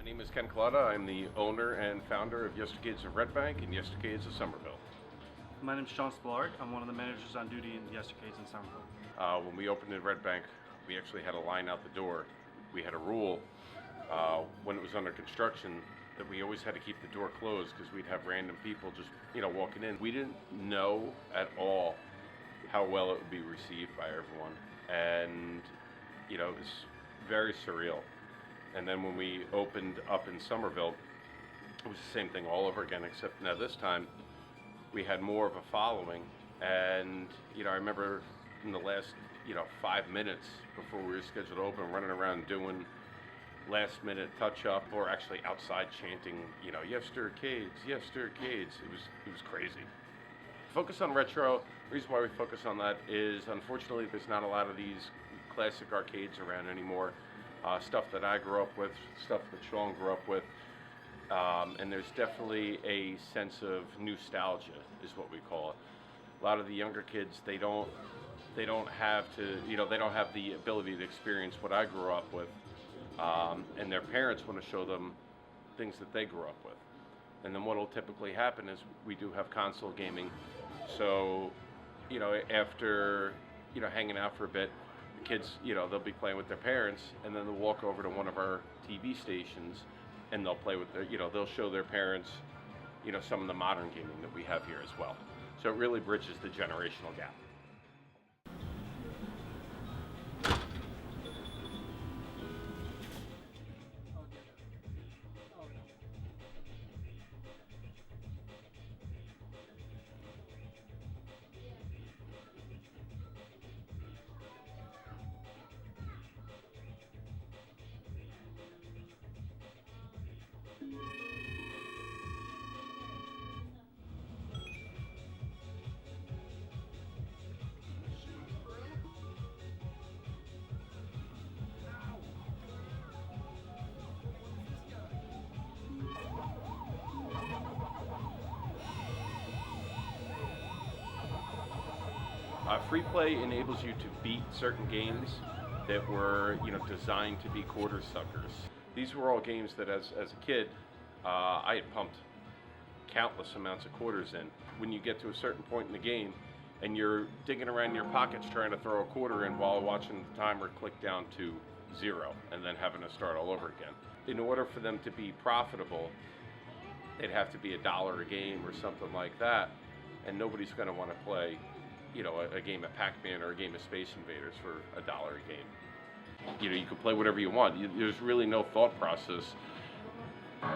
name is Kalada. I'm the owner and founder of Yestercades of Red Bank and Yestercades of Somervile. My name is Sean Spillard. I'm one of the managers on duty in Yestercades in Somerville. When we opened in Red Bank, we actually had a line out the door. We had a rule when it was under construction that we always had to keep the door closed because we'd have random people just, walking in. We didn't know at all how well it would be received by everyone. And, it was very surreal. And then when we opened up in Somerville, it was the same thing all over again, except now this time we had more of a following. And, I remember in the last, 5 minutes before we were scheduled to open, running around doing last minute touch up or actually outside chanting, Yestercades, Yestercades. It was crazy. Focus on retro. The reason why we focus on that is unfortunately there's not a lot of these classic arcades around anymore. Stuff that I grew up with, stuff that Sean grew up with, and there's definitely a sense of Newstolgia is what we call it. A lot of the younger kids, they don't have the ability to experience what I grew up with, and their parents want to show them things that they grew up with. And then what will typically happen is we do have console gaming, so after hanging out for a bit, the kids they'll be playing with their parents, and then they'll walk over to one of our TV stations and they'll play with their they'll show their parents some of the modern gaming that we have here as well. So it really bridges the generational gap. Free play enables you to beat certain games that were, designed to be quarter suckers. These were all games that, as a kid, I had pumped countless amounts of quarters in. When you get to a certain point in the game, and you're digging around in your pockets trying to throw a quarter in while watching the timer click down to 0, and then having to start all over again. In order for them to be profitable, they'd have to be $1 a game or something like that, and nobody's going to want to play a game of Pac-Man or a game of Space Invaders for $1 a game. You can play whatever you want. There's really no thought process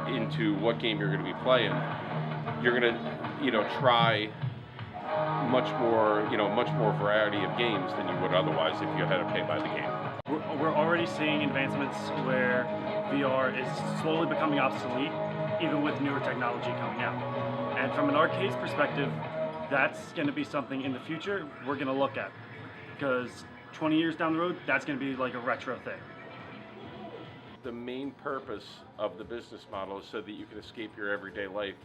into what game you're going to be playing. You're going to, try much more variety of games than you would otherwise if you had to pay by the game. We're already seeing advancements where VR is slowly becoming obsolete, even with newer technology coming out. And from an arcade's perspective, that's going to be something in the future we're going to look at, because 20 years down the road, that's going to be like a retro thing. The main purpose of the business model is so that you can escape your everyday life,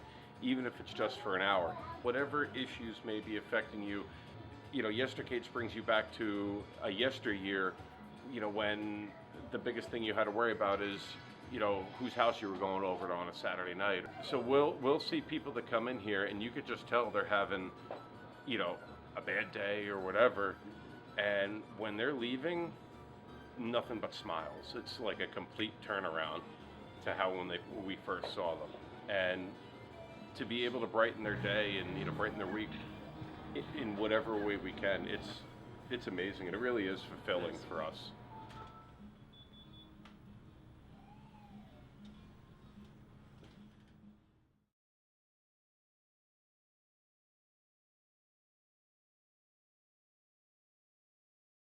even if it's just for an hour. Whatever issues may be affecting you, Yestercades brings you back to a yesteryear, when the biggest thing you had to worry about is whose house you were going over to on a Saturday night. So we'll see people that come in here and you could just tell they're having, a bad day or whatever. And when they're leaving, nothing but smiles. It's like a complete turnaround to how when we first saw them. And to be able to brighten their day and, brighten their week in whatever way we can, it's amazing. And it really is fulfilling for us.